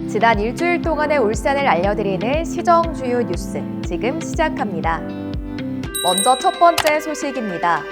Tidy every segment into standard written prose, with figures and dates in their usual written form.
지난 일주일 동안의 울산을 알려드리는 시정 주요 뉴스 지금 시작합니다. 먼저 첫 번째 소식입니다.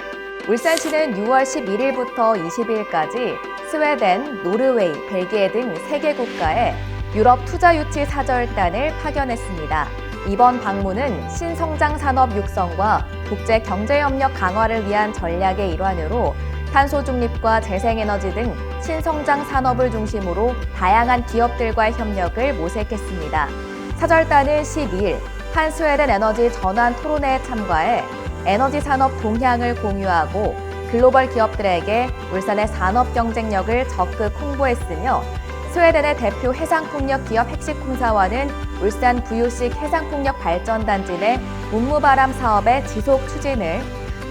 울산시는 6월 11일부터 20일까지 스웨덴, 노르웨이, 벨기에 등 3개 국가에 유럽 투자 유치 사절단을 파견했습니다. 이번 방문은 신성장 산업 육성과 국제 경제 협력 강화를 위한 전략의 일환으로 탄소 중립과 재생에너지 등 신성장 산업을 중심으로 다양한 기업들과의 협력을 모색했습니다. 사절단은 12일 한 스웨덴 에너지 전환 토론회에 참가해 에너지 산업 동향을 공유하고 글로벌 기업들에게 울산의 산업 경쟁력을 적극 홍보했으며 스웨덴의 대표 해상풍력 기업 핵식콩사와는 울산 부유식 해상풍력 발전단지 내 문무바람 사업의 지속 추진을,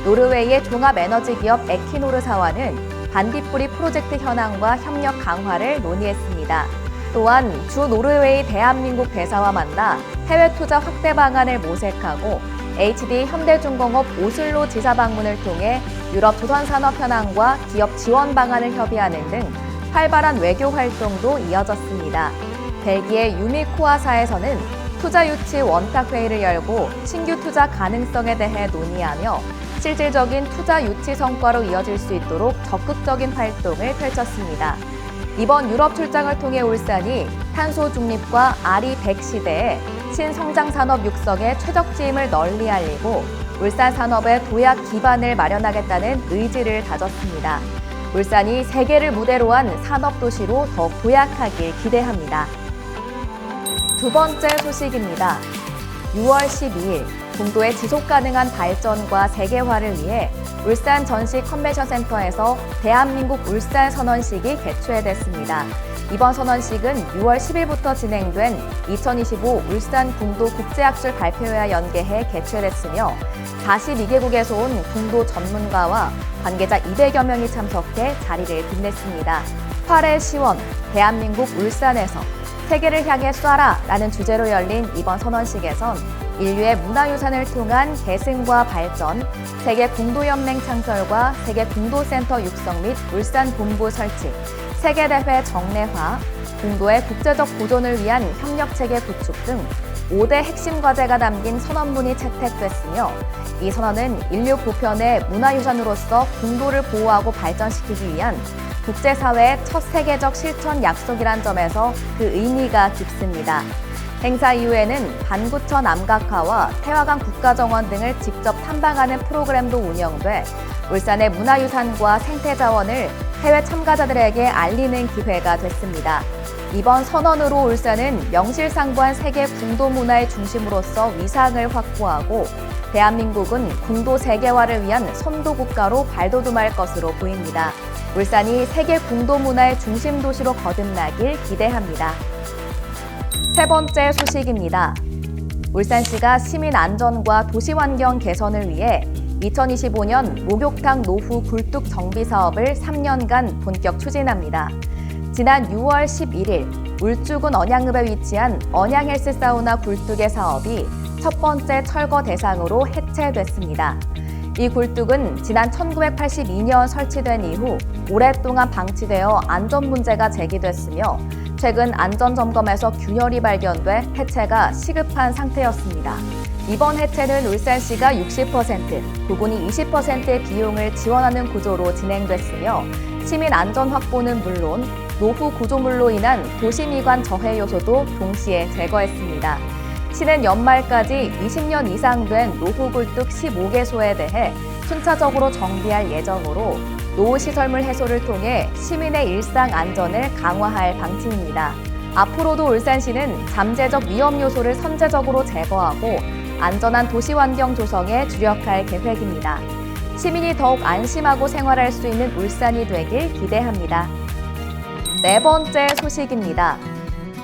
노르웨이의 종합에너지기업 에퀴노르사와는 반딧불이 프로젝트 현황과 협력 강화를 논의했습니다. 또한 주 노르웨이 대한민국 대사와 만나 해외 투자 확대 방안을 모색하고 HD 현대중공업 오슬로 지사 방문을 통해 유럽 조선산업 현황과 기업 지원 방안을 협의하는 등 활발한 외교 활동도 이어졌습니다. 벨기에 유미코아사에서는 투자 유치 원탁 회의를 열고 신규 투자 가능성에 대해 논의하며 실질적인 투자 유치 성과로 이어질 수 있도록 적극적인 활동을 펼쳤습니다. 이번 유럽 출장을 통해 울산이 탄소 중립과 RE100 시대에 신성장 산업 육성의 최적지임을 널리 알리고 울산 산업의 도약 기반을 마련하겠다는 의지를 다졌습니다. 울산이 세계를 무대로 한 산업도시로 더욱 도약하길 기대합니다. 두 번째 소식입니다. 6월 12일 궁도의 지속가능한 발전과 세계화를 위해 울산 전시 컨벤션 센터에서 대한민국 울산 선언식이 개최됐습니다. 이번 선언식은 6월 10일부터 진행된 2025 울산 궁도 국제학술 발표회와 연계해 개최됐으며 42개국에서 온 궁도 전문가와 관계자 200여 명이 참석해 자리를 빛냈습니다. 8회 시원 대한민국 울산에서 세계를 향해 쏴라 라는 주제로 열린 이번 선언식에선 인류의 문화유산을 통한 계승과 발전, 세계 궁도연맹 창설과 세계 궁도센터 육성 및 울산 본부 설치, 세계대회 정례화, 궁도의 국제적 보존을 위한 협력체계 구축 등 5대 핵심 과제가 담긴 선언문이 채택됐으며 이 선언은 인류 보편의 문화유산으로서 궁도를 보호하고 발전시키기 위한 국제사회의 첫 세계적 실천 약속이란 점에서 그 의미가 깊습니다. 행사 이후에는 반구천 암각화와 태화강 국가정원 등을 직접 탐방하는 프로그램도 운영돼 울산의 문화유산과 생태자원을 해외 참가자들에게 알리는 기회가 됐습니다. 이번 선언으로 울산은 명실상부한 세계 궁도 문화의 중심으로서 위상을 확보하고 대한민국은 궁도 세계화를 위한 선도 국가로 발돋움할 것으로 보입니다. 울산이 세계 궁도 문화의 중심 도시로 거듭나길 기대합니다. 세 번째 소식입니다. 울산시가 시민 안전과 도시 환경 개선을 위해 2025년 목욕탕 노후 굴뚝 정비 사업을 3년간 본격 추진합니다. 지난 6월 11일 울주군 언양읍에 위치한 언양헬스 사우나 굴뚝의 사업이 첫 번째 철거 대상으로 해체됐습니다. 이 굴뚝은 지난 1982년 설치된 이후 오랫동안 방치되어 안전 문제가 제기됐으며 최근 안전점검에서 균열이 발견돼 해체가 시급한 상태였습니다. 이번 해체는 울산시가 60%, 구군이 20%의 비용을 지원하는 구조로 진행됐으며 시민 안전 확보는 물론 노후 구조물로 인한 도시미관 저해 요소도 동시에 제거했습니다. 시는 연말까지 20년 이상 된 노후 굴뚝 15개소에 대해 순차적으로 정비할 예정으로 노후시설물 해소를 통해 시민의 일상 안전을 강화할 방침입니다. 앞으로도 울산시는 잠재적 위험 요소를 선제적으로 제거하고 안전한 도시 환경 조성에 주력할 계획입니다. 시민이 더욱 안심하고 생활할 수 있는 울산이 되길 기대합니다. 네 번째 소식입니다.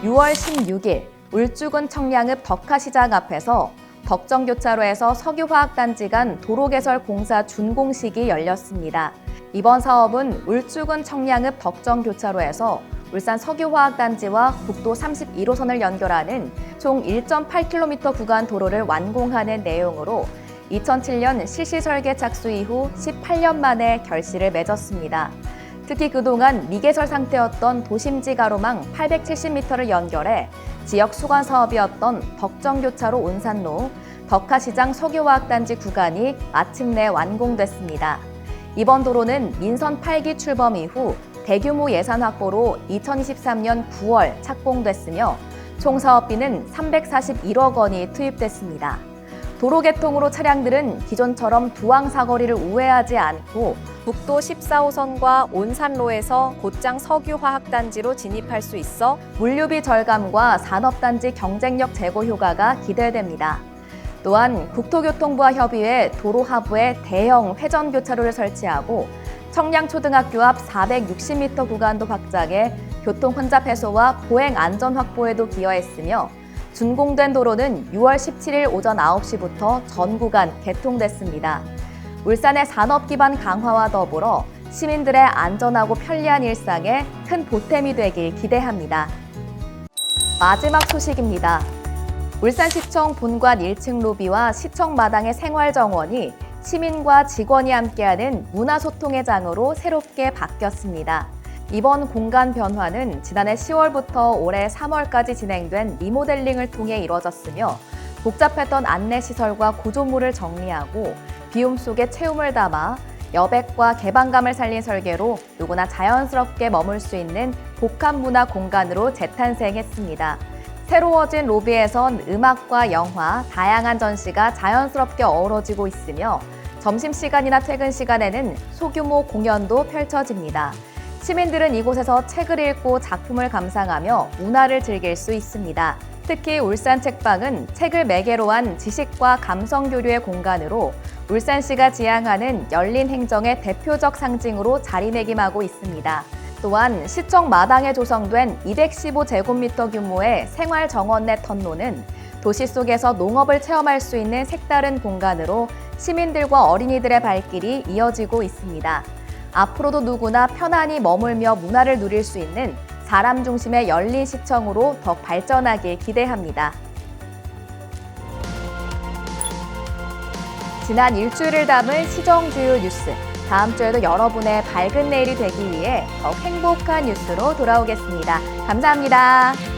6월 16일 울주군 청량읍 덕화시장 앞에서 덕정교차로에서 석유화학단지 간 도로개설 공사 준공식이 열렸습니다. 이번 사업은 울주군 청량읍 덕정교차로에서 울산 석유화학단지와 국도 31호선을 연결하는 총 1.8km 구간 도로를 완공하는 내용으로 2007년 실시 설계 착수 이후 18년 만에 결실을 맺었습니다. 특히 그동안 미개설 상태였던 도심지 가로망 870m를 연결해 지역 수건 사업이었던 덕정교차로 온산로, 덕하시장 석유화학단지 구간이 마침내 완공됐습니다. 이번 도로는 민선 8기 출범 이후 대규모 예산 확보로 2023년 9월 착공됐으며 총 사업비는 341억 원이 투입됐습니다. 도로 개통으로 차량들은 기존처럼 두왕 사거리를 우회하지 않고 국도 14호선과 온산로에서 곧장 석유화학단지로 진입할 수 있어 물류비 절감과 산업단지 경쟁력 제고 효과가 기대됩니다. 또한 국토교통부와 협의해 도로 하부에 대형 회전교차로를 설치하고 청량초등학교 앞 460m 구간도 확장해 교통 혼잡 해소와 보행 안전 확보에도 기여했으며 준공된 도로는 6월 17일 오전 9시부터 전 구간 개통됐습니다. 울산의 산업 기반 강화와 더불어 시민들의 안전하고 편리한 일상에 큰 보탬이 되길 기대합니다. 마지막 소식입니다. 울산시청 본관 1층 로비와 시청 마당의 생활정원이 시민과 직원이 함께하는 문화소통의 장으로 새롭게 바뀌었습니다. 이번 공간 변화는 지난해 10월부터 올해 3월까지 진행된 리모델링을 통해 이뤄졌으며 복잡했던 안내시설과 구조물을 정리하고 비움 속에 체움을 담아 여백과 개방감을 살린 설계로 누구나 자연스럽게 머물 수 있는 복합문화 공간으로 재탄생했습니다. 새로워진 로비에선 음악과 영화, 다양한 전시가 자연스럽게 어우러지고 있으며 점심시간이나 퇴근 시간에는 소규모 공연도 펼쳐집니다. 시민들은 이곳에서 책을 읽고 작품을 감상하며 문화를 즐길 수 있습니다. 특히 울산 책방은 책을 매개로 한 지식과 감성 교류의 공간으로 울산시가 지향하는 열린 행정의 대표적 상징으로 자리매김하고 있습니다. 또한 시청 마당에 조성된 215제곱미터 규모의 생활정원 내 터널은 도시 속에서 농업을 체험할 수 있는 색다른 공간으로 시민들과 어린이들의 발길이 이어지고 있습니다. 앞으로도 누구나 편안히 머물며 문화를 누릴 수 있는 사람 중심의 열린 시청으로 더 발전하길 기대합니다. 지난 일주일을 담은 시정 주요 뉴스. 다음 주에도 여러분의 밝은 내일이 되기 위해 더 행복한 뉴스로 돌아오겠습니다. 감사합니다.